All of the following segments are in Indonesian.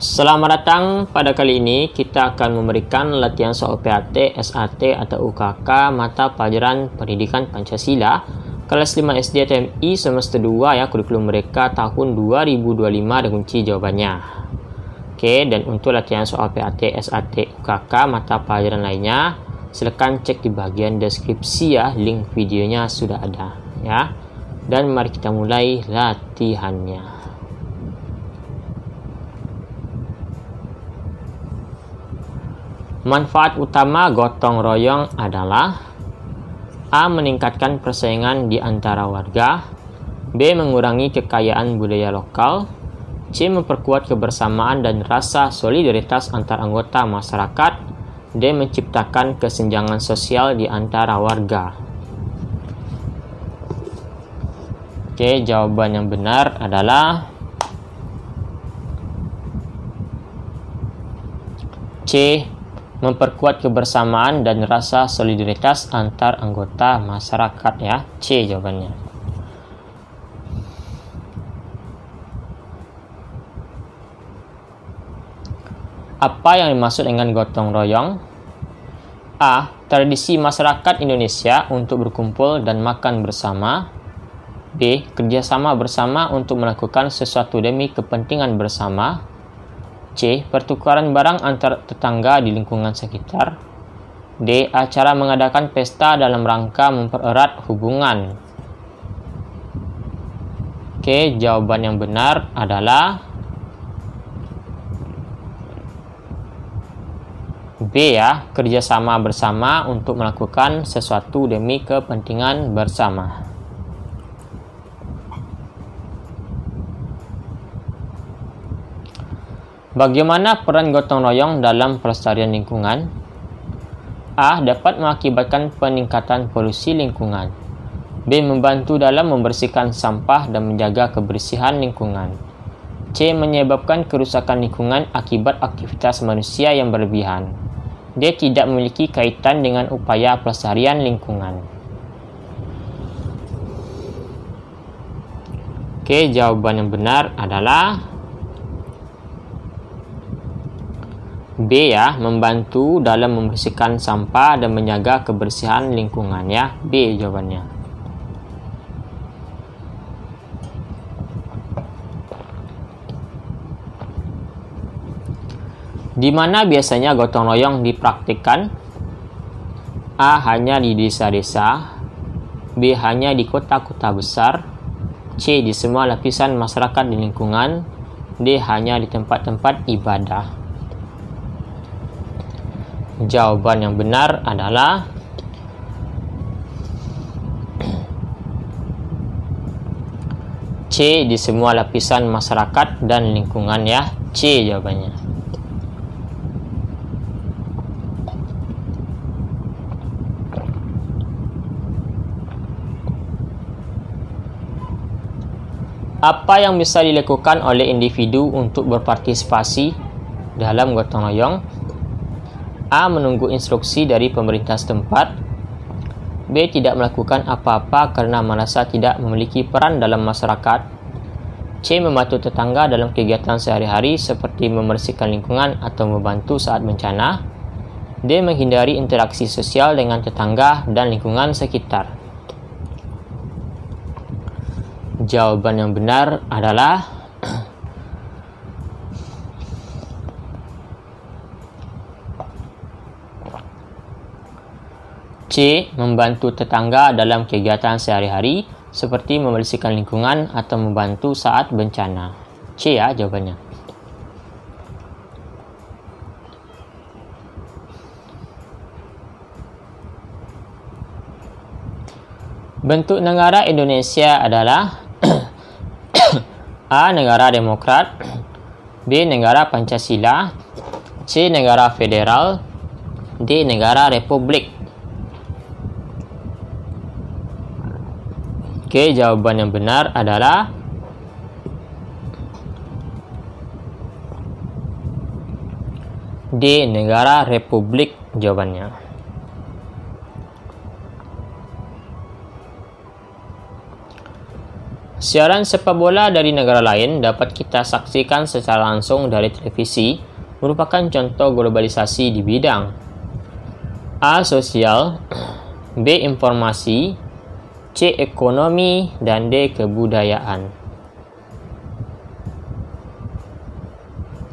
Selamat datang. Pada kali ini kita akan memberikan latihan soal PAT, SAT atau UKK mata pelajaran Pendidikan Pancasila kelas 5 SD TMI semester 2 ya, kurikulum mereka tahun 2025 dan kunci jawabannya. Oke, dan untuk latihan soal PAT, SAT, UKK mata pelajaran lainnya, silakan cek di bagian deskripsi ya, link videonya sudah ada ya. Dan mari kita mulai latihannya. Manfaat utama gotong royong adalah: A. Meningkatkan persaingan di antara warga. B. Mengurangi kekayaan budaya lokal. C. Memperkuat kebersamaan dan rasa solidaritas antar anggota masyarakat. D. Menciptakan kesenjangan sosial di antara warga. Oke, jawaban yang benar adalah C. Memperkuat kebersamaan dan rasa solidaritas antar anggota masyarakat ya. C jawabannya. Apa yang dimaksud dengan gotong royong? A. Tradisi masyarakat Indonesia untuk berkumpul dan makan bersama. B. Kerjasama bersama untuk melakukan sesuatu demi kepentingan bersama. C. Pertukaran barang antar tetangga di lingkungan sekitar. D. Acara mengadakan pesta dalam rangka mempererat hubungan. Oke, jawaban yang benar adalah B ya, kerjasama bersama untuk melakukan sesuatu demi kepentingan bersama. Bagaimana peran gotong royong dalam pelestarian lingkungan? A. Dapat mengakibatkan peningkatan polusi lingkungan. B. Membantu dalam membersihkan sampah dan menjaga kebersihan lingkungan. C. Menyebabkan kerusakan lingkungan akibat aktivitas manusia yang berlebihan. D. Tidak memiliki kaitan dengan upaya pelestarian lingkungan. Oke, jawaban yang benar adalah B ya, membantu dalam membersihkan sampah dan menjaga kebersihan lingkungan ya. B jawabannya. Di mana biasanya gotong royong dipraktikkan? A. Hanya di desa-desa. B. Hanya di kota-kota besar. C. Di semua lapisan masyarakat di lingkungan. D. Hanya di tempat-tempat ibadah. Jawaban yang benar adalah C. Di semua lapisan masyarakat dan lingkungan ya. C jawabannya. Apa yang bisa dilakukan oleh individu untuk berpartisipasi dalam gotong royong? A. Menunggu instruksi dari pemerintah setempat. B. Tidak melakukan apa-apa karena merasa tidak memiliki peran dalam masyarakat. C. Membantu tetangga dalam kegiatan sehari-hari seperti membersihkan lingkungan atau membantu saat bencana. D. Menghindari interaksi sosial dengan tetangga dan lingkungan sekitar. Jawaban yang benar adalah C. Membantu tetangga dalam kegiatan sehari-hari seperti membersihkan lingkungan atau membantu saat bencana. C ya jawabannya. Bentuk negara Indonesia adalah A. Negara demokrat. B. Negara Pancasila. C. Negara federal. D. Negara republik. Oke, jawaban yang benar adalah D. Negara republik jawabannya. Siaran sepak bola dari negara lain dapat kita saksikan secara langsung dari televisi, merupakan contoh globalisasi di bidang A. Sosial, B. Informasi, C. Ekonomi, dan D. Kebudayaan.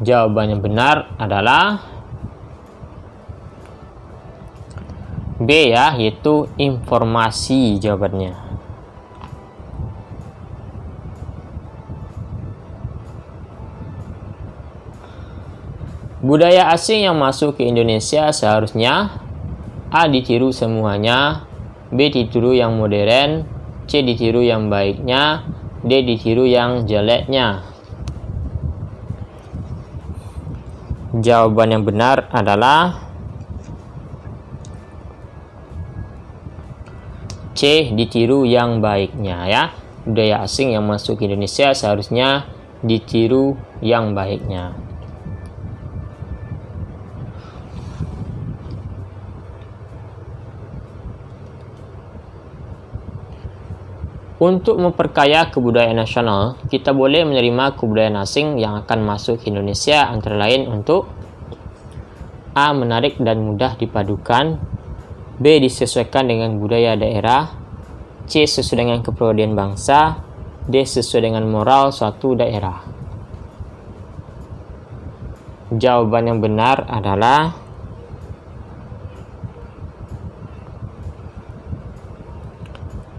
Jawaban yang benar adalah B ya, yaitu informasi jawabannya. Budaya asing yang masuk ke Indonesia seharusnya A. Ditiru semuanya, B. Ditiru yang modern, C. Ditiru yang baiknya, D. Ditiru yang jeleknya. Jawaban yang benar adalah C. Ditiru yang baiknya ya. Budaya asing yang masuk ke Indonesia seharusnya ditiru yang baiknya. Untuk memperkaya kebudayaan nasional, kita boleh menerima kebudayaan asing yang akan masuk ke Indonesia antara lain untuk A. Menarik dan mudah dipadukan, B. Disesuaikan dengan budaya daerah, C. Sesuai dengan kepribadian bangsa, D. Sesuai dengan moral suatu daerah. Jawaban yang benar adalah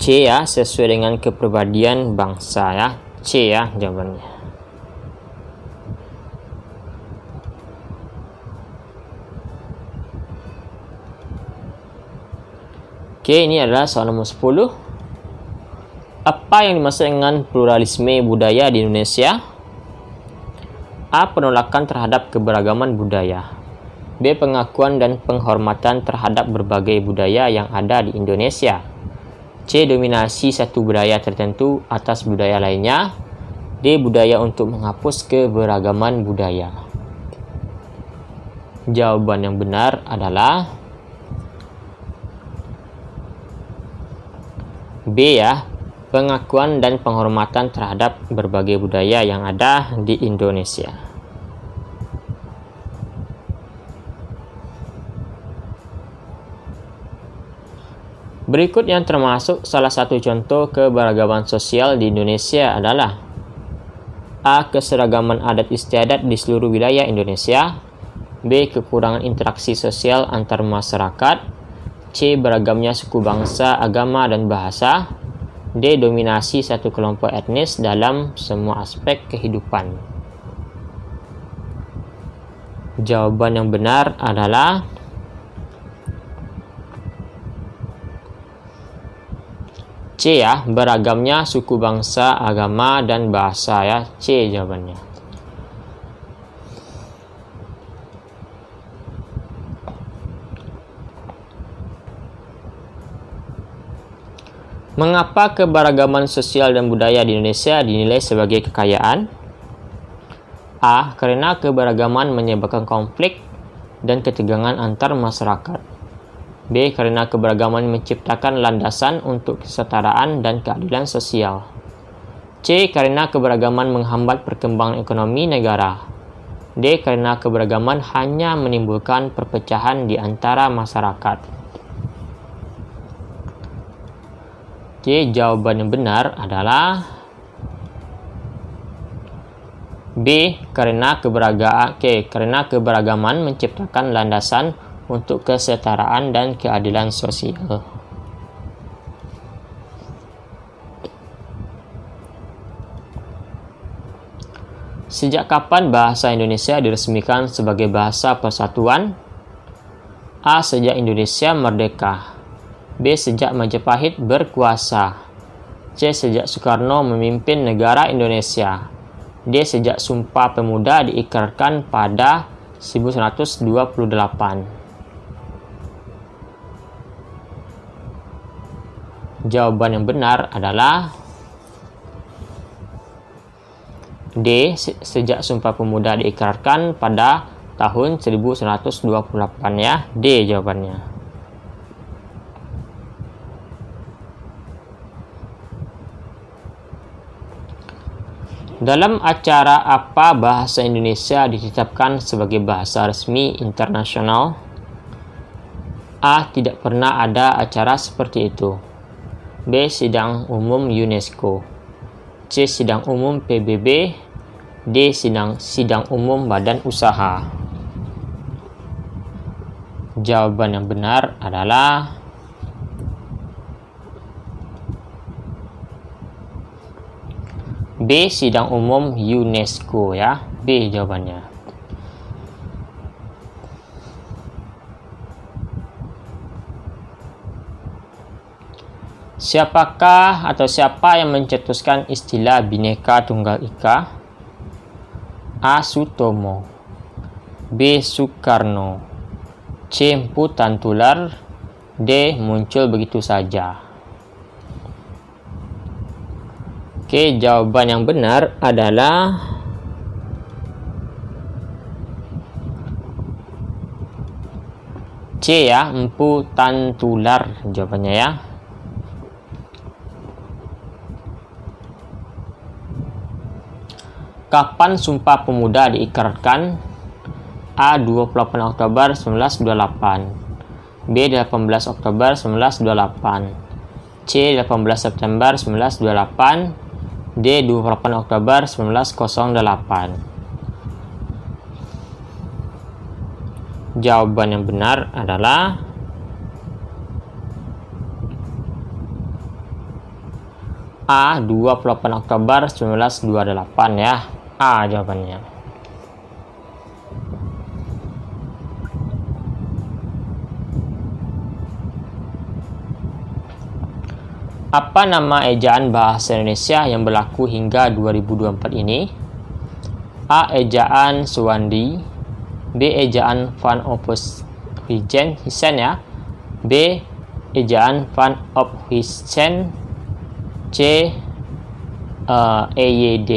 C ya, sesuai dengan kepribadian bangsa ya. C ya jawabannya. Oke, ini adalah soal nomor 10. Apa yang dimaksud dengan pluralisme budaya di Indonesia? A. Penolakan terhadap keberagaman budaya. B. Pengakuan dan penghormatan terhadap berbagai budaya yang ada di Indonesia. C. Dominasi satu budaya tertentu atas budaya lainnya. D. Budaya untuk menghapus keberagaman budaya. Jawaban yang benar adalah B ya, pengakuan dan penghormatan terhadap berbagai budaya yang ada di Indonesia. Berikut yang termasuk salah satu contoh keberagaman sosial di Indonesia adalah A. Keseragaman adat istiadat di seluruh wilayah Indonesia, B. Kekurangan interaksi sosial antar masyarakat, C. Beragamnya suku bangsa, agama, dan bahasa, D. Dominasi satu kelompok etnis dalam semua aspek kehidupan. Jawaban yang benar adalah C ya, beragamnya suku bangsa, agama, dan bahasa ya. C jawabannya. Mengapa keberagaman sosial dan budaya di Indonesia dinilai sebagai kekayaan? A. Karena keberagaman menyebabkan konflik dan ketegangan antar masyarakat. B. Karena keberagaman menciptakan landasan untuk kesetaraan dan keadilan sosial. C. Karena keberagaman menghambat perkembangan ekonomi negara. D. Karena keberagaman hanya menimbulkan perpecahan di antara masyarakat. C. Jawaban yang benar adalah B. Karena keberagaman menciptakan landasan untuk kesetaraan dan keadilan sosial. Sejak kapan bahasa Indonesia diresmikan sebagai bahasa persatuan? A. Sejak Indonesia merdeka. B. Sejak Majapahit berkuasa. C. Sejak Soekarno memimpin negara Indonesia. D. Sejak Sumpah Pemuda diikrarkan pada 1928. Jawaban yang benar adalah D. Sejak Sumpah Pemuda diikrarkan pada tahun 1928 ya. D jawabannya. Dalam acara apa bahasa Indonesia ditetapkan sebagai bahasa resmi internasional? A. Tidak pernah ada acara seperti itu. B. Sidang umum UNESCO. C. Sidang umum PBB. D. Sidang umum badan usaha. Jawaban yang benar adalah B. Sidang umum UNESCO ya. B jawabannya. Siapakah atau siapa yang mencetuskan istilah Bhinneka Tunggal Ika? A. Sutomo. B. Soekarno. C. Mpu Tantular. D. Muncul begitu saja. Oke, jawaban yang benar adalah C ya, Mpu Tantular jawabannya ya. Kapan Sumpah Pemuda diikrarkan? A. 28 Oktober 1928. B. 18 Oktober 1928. C. 18 September 1928. D. 28 Oktober 1908. Jawaban yang benar adalah A. 28 Oktober 1928 ya. A jawabannya. Apa nama ejaan bahasa Indonesia yang berlaku hingga 2024 ini? A. Ejaan Suwandi. B. Ejaan Van Ophuijsen ya. B. Ejaan Van Ophuijsen. C. EYD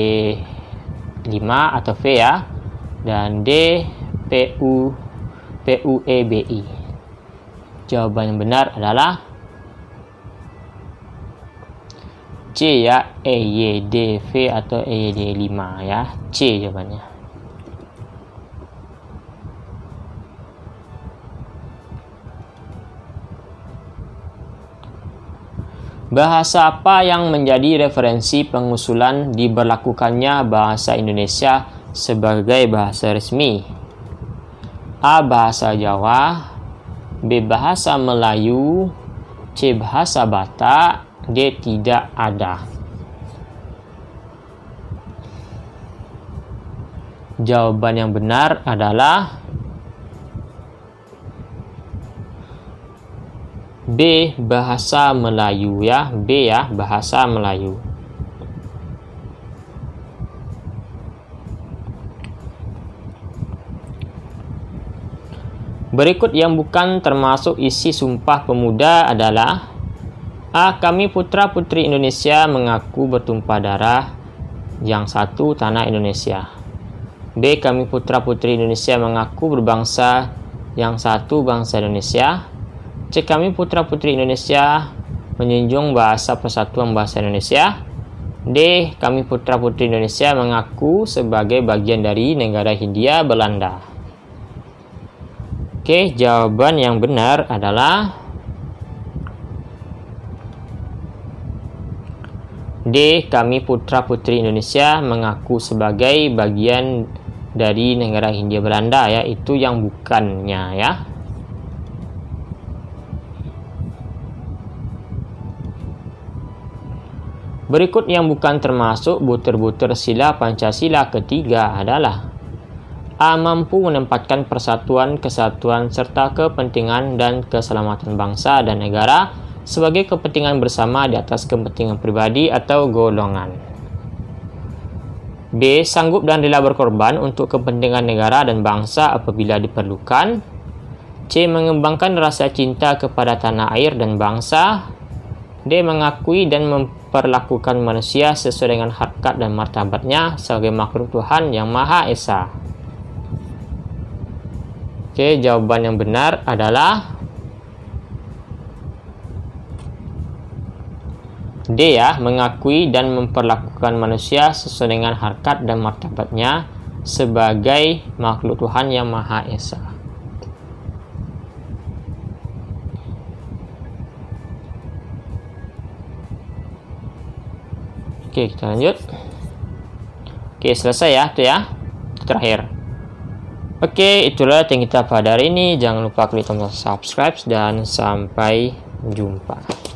5 atau V ya. Dan D. PUEBI. Jawaban yang benar adalah C ya, EYDV atau EYD 5 ya. C jawabannya. Bahasa apa yang menjadi referensi pengusulan diberlakukannya bahasa Indonesia sebagai bahasa resmi? A. Bahasa Jawa. B. Bahasa Melayu. C. Bahasa Batak. D. Tidak ada. Jawaban yang benar adalah B. Bahasa Melayu ya. B ya, Bahasa Melayu. Berikut yang bukan termasuk isi Sumpah Pemuda adalah A. Kami putra-putri Indonesia mengaku bertumpah darah. Yang satu, tanah Indonesia. B. Kami putra-putri Indonesia mengaku berbangsa. Yang satu, bangsa Indonesia. C. Kami putra-putri Indonesia menjunjung bahasa persatuan bahasa Indonesia. D. Kami putra-putri Indonesia mengaku sebagai bagian dari negara Hindia Belanda. Oke, jawaban yang benar adalah D. Kami putra-putri Indonesia mengaku sebagai bagian dari negara Hindia Belanda ya. Itu yang bukannya ya. Berikut yang bukan termasuk butir-butir sila Pancasila ketiga adalah A. Mampu menempatkan persatuan, kesatuan, serta kepentingan dan keselamatan bangsa dan negara sebagai kepentingan bersama di atas kepentingan pribadi atau golongan. B. Sanggup dan rela berkorban untuk kepentingan negara dan bangsa apabila diperlukan. C. Mengembangkan rasa cinta kepada tanah air dan bangsa. D. Mengakui dan memperlakukan manusia sesuai dengan harkat dan martabatnya sebagai makhluk Tuhan yang Maha Esa. Oke, jawaban yang benar adalah D ya, mengakui dan memperlakukan manusia sesuai dengan harkat dan martabatnya sebagai makhluk Tuhan yang Maha Esa. Oke, kita lanjut. Oke, selesai ya, itu ya. Itu terakhir. Oke, itulah yang kita pada hari ini. Jangan lupa klik tombol subscribe dan sampai jumpa.